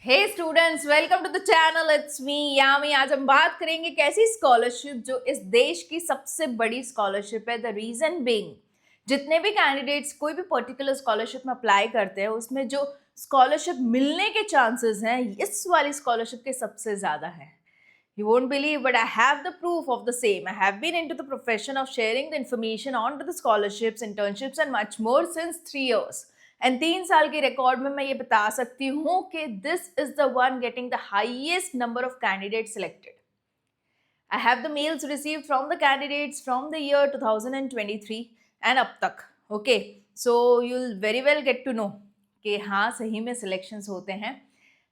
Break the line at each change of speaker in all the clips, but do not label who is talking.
Hey students, welcome to the channel. It's me Yami. आज हम बात करेंगे एक ऐसी स्कॉलरशिप जो इस देश की सबसे बड़ी स्कॉलरशिप है। द रीजन बीइंग, जितने भी कैंडिडेट्स कोई भी पर्टिकुलर स्कॉलरशिप में अप्लाई करते हैं उसमें जो स्कॉलरशिप मिलने के चांसेस हैं इस वाली स्कॉलरशिप के सबसे ज्यादा है। You won't believe, but I have the proof of the same. I have been into the profession of sharing the information on to the scholarships, internships and much more since 3 years. And 3 साल के record में मैं ये बता सकती हूँ कि this is the one getting the highest number of candidates selected. I have the mails received from the candidates from the year 2023 and अब तक. Okay, so you'll very well get to know कि हाँ सही में selections होते हैं.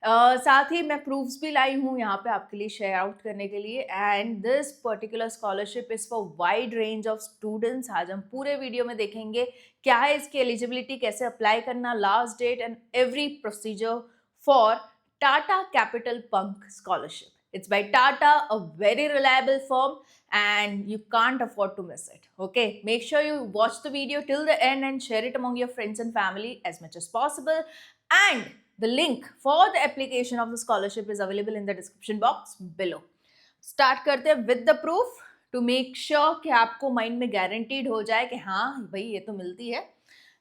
साथ ही मैं प्रूफ्स भी लाई हूँ यहाँ पे आपके लिए शेयर आउट करने के लिए. And this particular scholarship is for wide range of students. आज हम पूरे वीडियो में देखेंगे क्या है इसकी एलिजिबिलिटी, कैसे अप्लाई करना, last date and every procedure for Tata capital Pankh scholarship. It's by Tata, a very reliable firm, and you can't afford to miss it. Okay, make sure you watch the video till the end and share it among your friends and family as much as possible. And the link for the application of the scholarship is available in the description box below. Start करते हैं with the proof to make sure कि आपको mind में guaranteed हो जाए कि हाँ भाई ये तो मिलती है.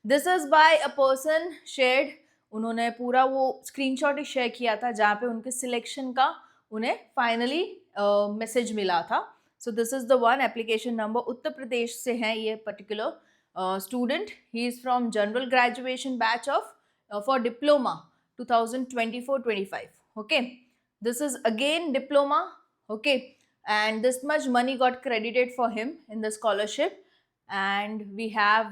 This is by a person shared. उन्होंने पूरा वो स्क्रीनशॉट ही शेयर किया था जहाँ पे उनके सिलेक्शन का उन्हें फाइनली मैसेज मिला था. So this is the one. Application number Uttar Pradesh से है ये particular student. He is from general graduation batch of for diploma 2024-25. Okay, this is again diploma. Okay, and this much money got credited for him in the scholarship, and we have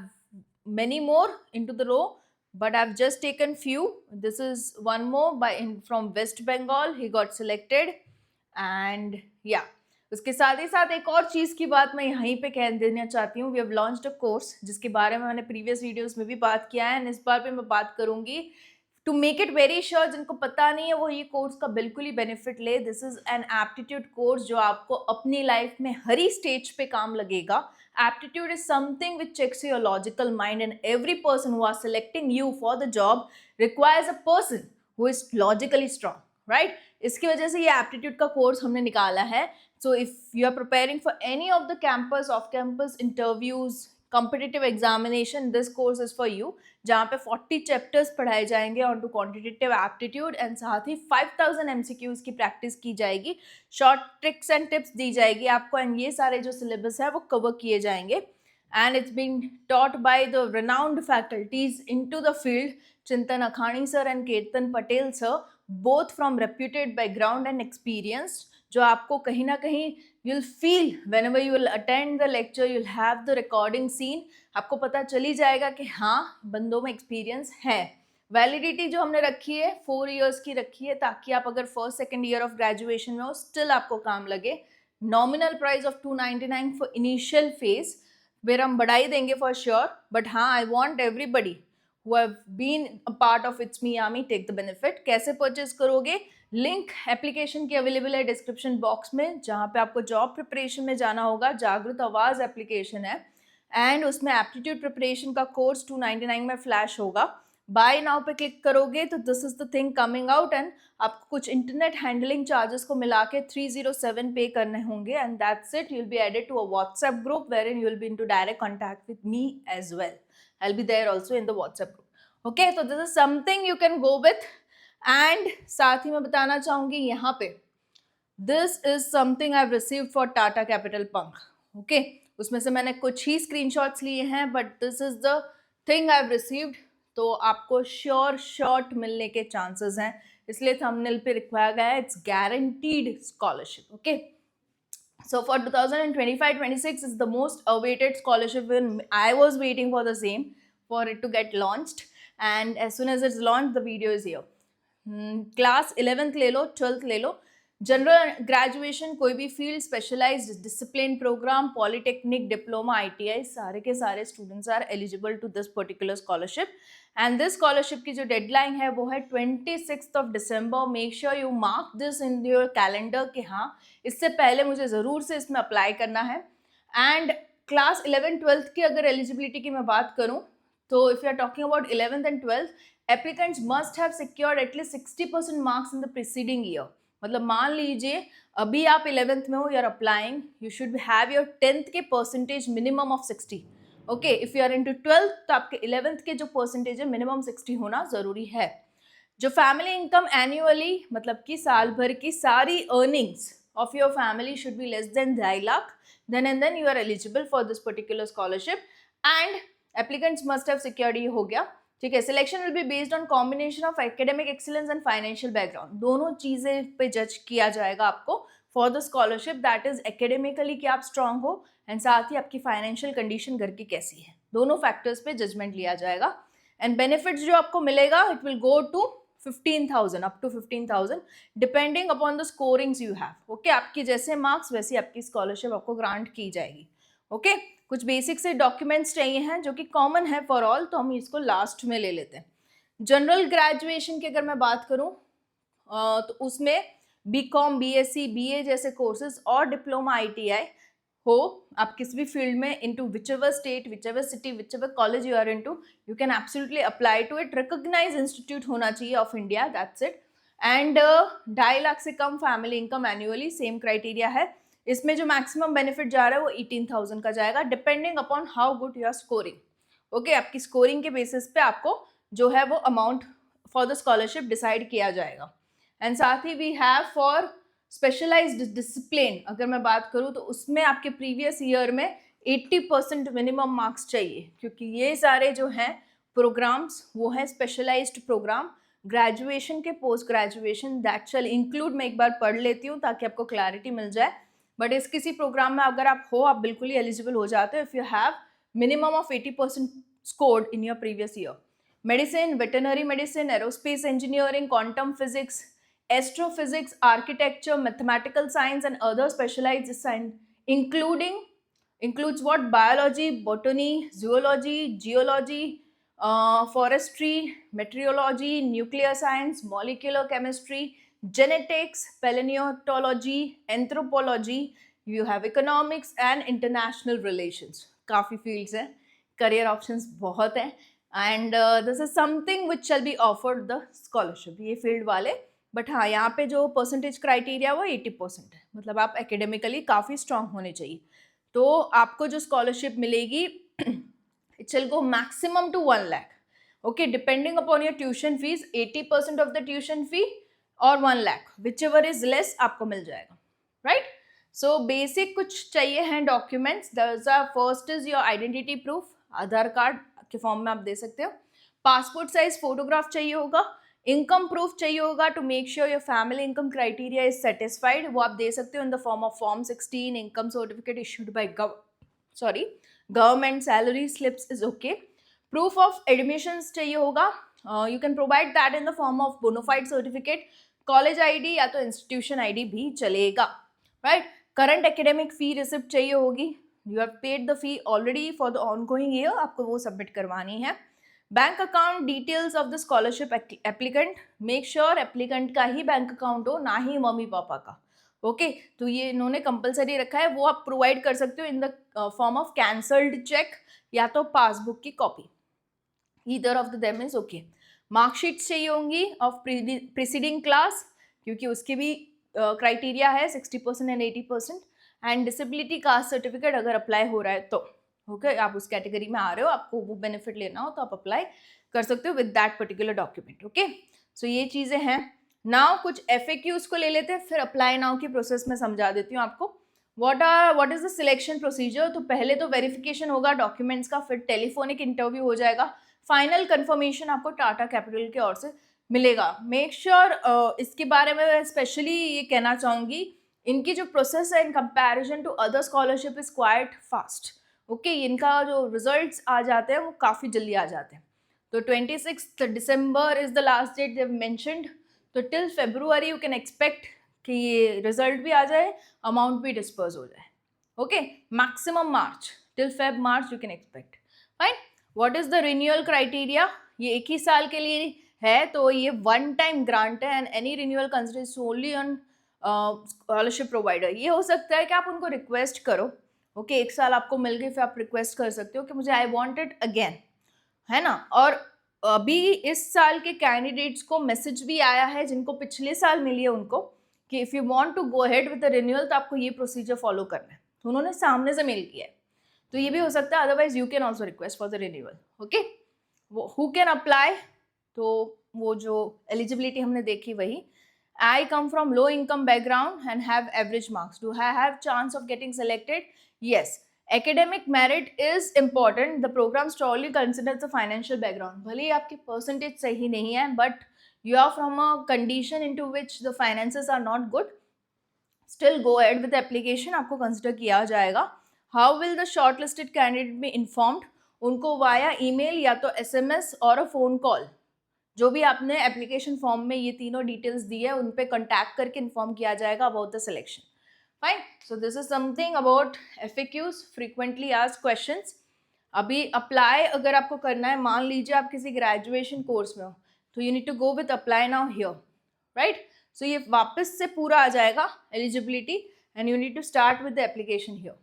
many more into the row, but I've just taken few. This is one more from West Bengal. He got selected. And yeah, उसके साथ ही साथ एक और चीज़ की बात मैं यहीं पे कह देना चाहती हूँ. We have launched a course जिसके बारे में मैंने प्रीवियस वीडियोस में भी बात किया है, एंड इस बार पे मैं बात करूँगी to make it very sure. जिनको पता नहीं है वो ये कोर्स का बिल्कुल ही बेनिफिट ले. This is an aptitude course जो आपको अपनी लाइफ में हर ही स्टेज पे काम लगेगा. Aptitude is something which checks your logical mind, and every person who are selecting you for the job requires a person who is logically strong, right? इसकी वजह से ये aptitude का कोर्स हमने निकाला है. So if you are preparing for any of the campus, off-campus interviews, competitive examination, this course is for you. जहाँ पे 40 चैप्टर्स पढ़ाए जाएंगे on to quantitative aptitude, and साथ ही 5000 MCQs की प्रैक्टिस की जाएगी. शॉर्ट ट्रिक्स एंड टिप्स दी जाएगी आपको, एंड ये सारे जो सिलेबस है वो कवर किए जाएंगे. And it's been taught by the renowned faculties into the field, Chintan Akhani sir and Kirtan Patel sir, both from reputed background and experienced. जो आपको कहीं ना कहीं you'll feel whenever you will attend the lecture, you'll have the recording scene. आपको पता चली जाएगा कि हाँ बंदों में एक्सपीरियंस है. वैलिडिटी जो हमने रखी है 4 years की रखी है, ताकि आप अगर first second year of graduation में हो स्टिल आपको काम लगे. Nominal price of 299 for initial phase, फिर हम बढ़ाई देंगे फॉर श्योर. बट हाँ, I want everybody who have been a part of It's Me Yami take the benefit. कैसे परचेज करोगे? लिंक एप्लीकेशन की अवेलेबल है डिस्क्रिप्शन बॉक्स में, जहाँ पे आपको जॉब प्रिपरेशन में जाना होगा. जागृत आवाज़ एप्लीकेशन है, एंड उसमें एप्टीट्यूड प्रिपरेशन का कोर्स 299 में फ्लैश होगा. बाय नाउ पे क्लिक करोगे तो this is the thing coming out, and आपको कुछ इंटरनेट हैंडलिंग चार्जेस को मिला के 307 पे करने होंगे, and that's it. You will be added to a WhatsApp group where in you will be in to direct contact with me as well. I'll be there also in the WhatsApp group. Okay, so this is something you can go with. And साथ ही मैं बताना चाहूँगी यहाँ पे this is something I've received for Tata Capital Punk. Okay, उसमें से मैंने कुछ ही screenshots लिए हैं, but this is the thing I've received. तो आपको sure shot मिलने के chances हैं, इसलिए thumbnail पे लिखवाया गया है it's guaranteed scholarship. Okay. So for 2025-26 is the most awaited scholarship, when I was waiting for the same for it to get launched, and as soon as it's launched the video is here. Class 11th ले लो, 12th ले लो, general graduation, कोई भी field, specialised discipline programme, polytechnic, diploma, ITI, सारे के सारे students are eligible to this particular scholarship. And this scholarship की जो deadline है वो है 26 December. Make sure you mark this in your calendar कि हाँ इससे पहले मुझे ज़रूर से इसमें अप्लाई करना है. एंड क्लास 11th 12th की अगर एलिजिबिलिटी की मैं बात करूँ तो if you are talking about 11th and 12th, applicants must have secured at least 60% marks in the preceding year. मतलब मान लीजिए अभी आप 11th में हो, you are applying, you should have your 10th के percentage minimum of 60। Okay, if you are into 12th तो आपके 11th के जो परसेंटेज है मिनिमम 60 होना जरूरी है। जो फैमिली इनकम एनुअली, मतलब कि साल भर की सारी earnings of your family should be less than 2.5 lakh, then and then you are eligible for this particular scholarship and applicants must have secured, ये हो गया, ठीक है। Selection will be based on combination of academic excellence and financial background, दोनों चीजें पे जज किया जाएगा आपको for the scholarship, that is academically कि आप स्ट्रांग हो एंड साथ ही आपकी फाइनेंशियल कंडीशन घर की कैसी है, दोनों फैक्टर्स पे जजमेंट लिया जाएगा। एंड बेनिफिट्स जो आपको मिलेगा, it will go to 15,000 up to 15,000 depending upon the scorings you have. Okay, आपकी जैसे मार्क्स वैसी आपकी स्कॉलरशिप आपको ग्रांट की जाएगी। ओके, कुछ बेसिक से डॉक्यूमेंट्स चाहिए हैं जो कि कॉमन है फॉर ऑल, तो हम इसको लास्ट में ले लेते हैं। जनरल ग्रेजुएशन की अगर मैं बात करूं तो उसमें बीकॉम, बीएससी, बीए जैसे कोर्सेज और डिप्लोमा, आईटीआई हो, आप किसी भी फील्ड में into whichever state, whichever city, whichever college you are into, you can absolutely apply to it. Recognise institute होना चाहिए of India, that's it. And 2.5 lakh से कम family income annually, same criteria है। इसमें जो मैक्सिमम बेनिफिट जा रहा है वो 18,000 का जाएगा, depending upon how good you are scoring. Okay, आपकी स्कोरिंग के बेसिस पे आपको जो है वो amount for the scholarship decide किया जाएगा। एंड साथ ही we have for specialised discipline, अगर मैं बात करूं तो उसमें आपके प्रीवियस ईयर में 80% मिनिमम मार्क्स चाहिए, क्योंकि ये सारे जो हैं प्रोग्राम्स वो हैं स्पेशलाइज्ड प्रोग्राम, ग्रेजुएशन के post graduation, that shall include, मैं एक बार पढ़ लेती हूँ ताकि आपको क्लैरिटी मिल जाए। बट इस किसी प्रोग्राम में अगर आप हो, आप बिल्कुल ही एलिजिबल हो जाते हो if you have minimum of 80% scored in your previous year. Medicine, veterinary medicine, aerospace engineering, quantum physics, astrophysics, architecture, mathematical science and other specialized science includes what? Biology, botany, zoology, geology, forestry, meteorology, nuclear science, molecular chemistry, genetics, paleontology, anthropology, you have economics and international relations. काफ़ी fields हैं, career options बहुत हैं, and this is something which shall be offered the scholarship, ये field वाले। But हाँ, यहाँ पे जो परसेंटेज क्राइटेरिया वो 80% है, मतलब आप एकेडमिकली काफ़ी स्ट्रांग होने चाहिए। तो आपको जो स्कॉलरशिप मिलेगी it will go maximum to 1 lakh. Okay, depending upon your tuition fees, 80% of the tuition fee और 1 lakh, which ever is less आपको मिल जाएगा, राइट। सो बेसिक कुछ चाहिए हैं documents. First is your identity proof, Aadhaar card के फॉर्म में आप दे सकते हो। पासपोर्ट साइज फोटोग्राफ चाहिए होगा। इनकम प्रूफ चाहिए होगा to make sure your family income criteria is satisfied, वो आप दे सकते हो in the form of form 16, income certificate issued by government, salary slips is okay. Proof of admissions चाहिए होगा, you can provide that in the form of bonafide certificate, college ID या तो institution ID भी चलेगा, right. Current academic fee receipt चाहिए होगी, you have paid the fee already for the ongoing year, आपको वो सबमिट करवानी है। Bank account details of the scholarship applicant, make sure applicant का ही बैंक अकाउंट हो, ना ही मम्मी पापा का। ओके, तो ये इन्होंने कंपलसरी रखा है, वो आप प्रोवाइड कर सकते हो in the form of cancelled cheque या तो पासबुक की कॉपी, ईदर ऑफ द देम इज ओके। मार्कशीट्स चाहिए होंगी ऑफ प्रीसीडिंग क्लास, क्योंकि उसके भी क्राइटेरिया है 60% and 80%। And disability caste certificate अगर अप्लाई हो रहा है तो ओके, आप उस कैटेगरी में आ रहे हो, आपको वो बेनिफिट लेना हो तो आप अप्लाई कर सकते हो with that particular document. Okay, so ये चीज़ें हैं। नाउ कुछ FAQs को ले लेते हैं, फिर अप्लाई नाउ की प्रोसेस में समझा देती हूँ आपको। What is the selection procedure. तो पहले तो वेरिफिकेशन होगा डॉक्यूमेंट्स का, फिर टेलीफोनिक इंटरव्यू हो जाएगा, फाइनल कंफर्मेशन आपको टाटा कैपिटल की ओर से मिलेगा। मेक श्योर इसके बारे में स्पेशली ये कहना चाहूँगी, इनकी जो प्रोसेस है in comparison to other scholarship is quite fast. Okay, इनका जो रिजल्ट्स आ जाते हैं वो काफ़ी जल्दी आ जाते हैं। तो 26 December is the last date they mentioned, तो till February you can expect कि ये रिजल्ट भी आ जाए, अमाउंट भी डिस्पर्स हो जाए। Okay, maximum March, till Feb-March you can expect. Fine, what is the renewal criteria, ये 1 ही साल के लिए है, तो ये 1 टाइम ग्रांट है and any renewal considered solely on scholarship provider. ये हो सकता है कि आप उनको रिक्वेस्ट करो, ओके, 1 साल आपको मिल गई, फिर आप रिक्वेस्ट कर सकते हो कि मुझे आई वॉन्ट इट अगेन, है ना। और अभी इस साल के कैंडिडेट्स को मैसेज भी आया है जिनको पिछले साल मिली है उनको कि if you want to go ahead with the renewal तो आपको ये प्रोसीजर फॉलो करना है, तो उन्होंने सामने से मेल किया है, तो ये भी हो सकता है। Otherwise you can also request for the renewal. Okay, वो हु कैन अप्लाई, तो वो जो एलिजिबिलिटी हमने देखी वही, I come from low income background and have average marks, do I have chance of getting selected? Yes, academic merit is important, the program strongly considers the financial background। भले ही आपकी percentage सही नहीं है but you are from a condition into which the finances are not good, still go ahead with the application, आपको consider किया जाएगा। how will the shortlisted candidate be informed? उनको via email या तो SMS और a phone call, जो भी आपने एप्लीकेशन फॉर्म में ये तीनों डिटेल्स दी है उन पे कॉन्टैक्ट करके इन्फॉर्म किया जाएगा about the selection. Fine, so this is something about FAQs, frequently asked questions. अभी अप्लाई अगर आपको करना है, मान लीजिए आप किसी ग्रेजुएशन कोर्स में हो, तो you need to go with apply now here, right. So ये वापस से पूरा आ जाएगा eligibility and you need to start with the application here.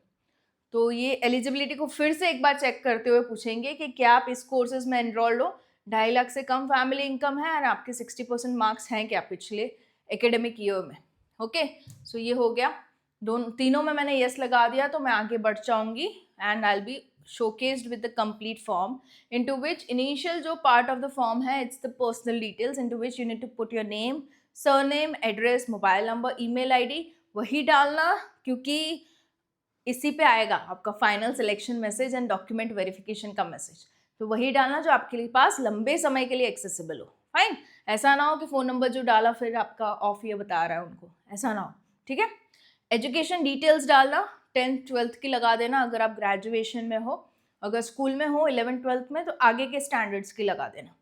तो ये एलिजिबिलिटी को फिर से एक बार चेक करते हुए पूछेंगे कि क्या आप इस कोर्सेज में एनरोल्ड हो, 2.5 लाख से कम फैमिली इनकम है और आपके 60% मार्क्स हैं क्या पिछले एकेडमिक ईयर में। ओके, सो ये हो गया, दोनों तीनों में मैंने यस लगा दिया, तो मैं आगे बढ़ जाऊंगी and I will be showcased with the complete form, into which initial जो part of the form है it's the personal details, into which you need to put your name, surname, address, mobile number, email ID, वही डालना क्योंकि इसी पे आएगा आपका final selection message and document verification का मैसेज, तो वही डालना जो आपके पास लंबे समय के लिए एक्सेसिबल हो। फाइन, ऐसा ना हो कि फ़ोन नंबर जो डाला फिर आपका ऑफ ये बता रहा है उनको, ऐसा ना हो, ठीक है। एजुकेशन डिटेल्स डालना, 10th 12th की लगा देना अगर आप ग्रेजुएशन में हो, अगर स्कूल में हो 11th 12th में तो आगे के स्टैंडर्ड्स की लगा देना,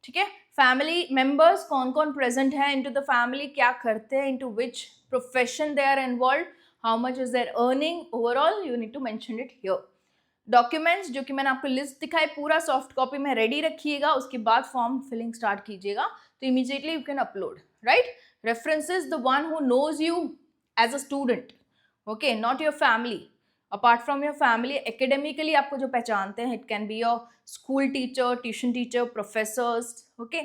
ठीक है। फैमिली मेंबर्स कौन कौन प्रेजेंट है, इनटू द फैमिली क्या करते हैं, into which profession they are involve, how much is their earning, overall you need to mention it here. Documents जो कि मैंने आपको लिस्ट दिखाई पूरा सॉफ्ट कॉपी में रेडी रखिएगा, उसके बाद फॉर्म फिलिंग स्टार्ट कीजिएगा तो immediately you can upload, right. References, the one who knows you as a student, okay, not your family, apart from your family, academically आपको जो पहचानते हैं, it can be your school teacher, tuition teacher, professors, okay,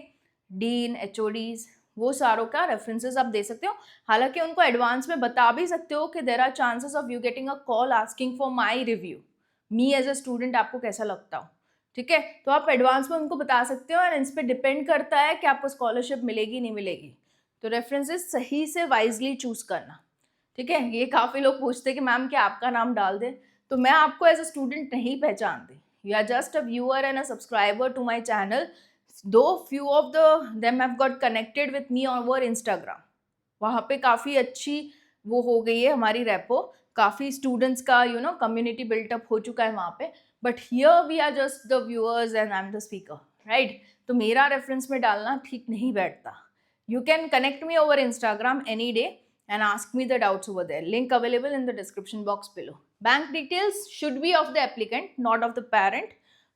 dean, HODs, वो सारों का references आप दे सकते हो। हालांकि उनको एडवांस में बता भी सकते हो कि there are chances of you getting a call asking for my review, me as a student आपको कैसा लगता हो, ठीक है, तो आप एडवांस में उनको बता सकते हो एंड इस पर डिपेंड करता है कि आपको स्कॉलरशिप मिलेगी नहीं मिलेगी। तो रेफरेंसेस सही से वाइजली चूज करना, ठीक है। ये काफ़ी लोग पूछते हैं कि मैम क्या आपका नाम डाल दें, तो मैं आपको एज अ स्टूडेंट नहीं पहचानती, you are just a viewer and a subscriber to my channel, though few of them have got connected with me over Instagram, वहाँ पे काफ़ी अच्छी वो हो गई है हमारी रेपो, काफ़ी स्टूडेंट्स का कम्युनिटी बिल्टअप हो चुका है वहाँ पे, but here we are just the viewers and I am the speaker, right. तो मेरा रेफरेंस में डालना ठीक नहीं बैठता। You can connect me over Instagram any day and ask me the doubts over there. Link available in the description box below. Bank details should be of the applicant, not of the parent.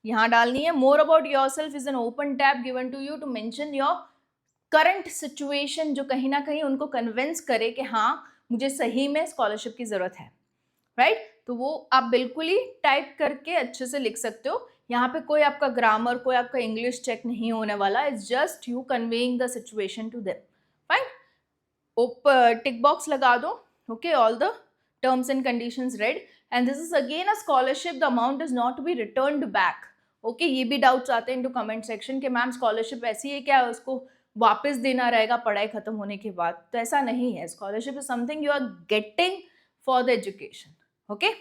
यहाँ डालनी है। More about yourself is an open tab given to you to mention your current situation, जो कहीं ना कहीं उनको convince करे कि हाँ मुझे सही में scholarship की ज़रूरत है, right? तो वो आप बिल्कुल ही टाइप करके अच्छे से लिख सकते हो। यहाँ पे कोई आपका ग्रामर, कोई आपका इंग्लिश चेक नहीं होने वाला। It's just you conveying the situation to them, fine? Tick box लगा दो, okay, all the terms and conditions read, and this is again a scholarship, the amount is not to be returned back, okay. ये भी doubts आते हैं into comment section कि ma'am scholarship ऐसी है क्या, उसको वापस देना रहेगा पढ़ाई खत्म होने के बाद, तो ऐसा नहीं है। Scholarship is something you are getting for the education, okay.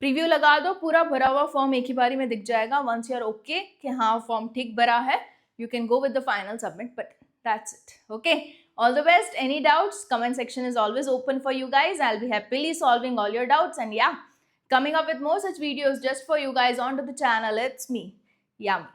Preview लगा दो, पूरा भरा हुआ फॉर्म एक ही बारी में दिख जाएगा। वंस यू आर ओके कि हाँ फॉर्म ठीक भरा है, you can go with the final submit button, that's it, okay। All the best. Any doubts, comment section is always open for you guys. I'll be happily solving all your doubts, and yeah, coming up with more such videos just for you guys onto the channel. It's me, Yami.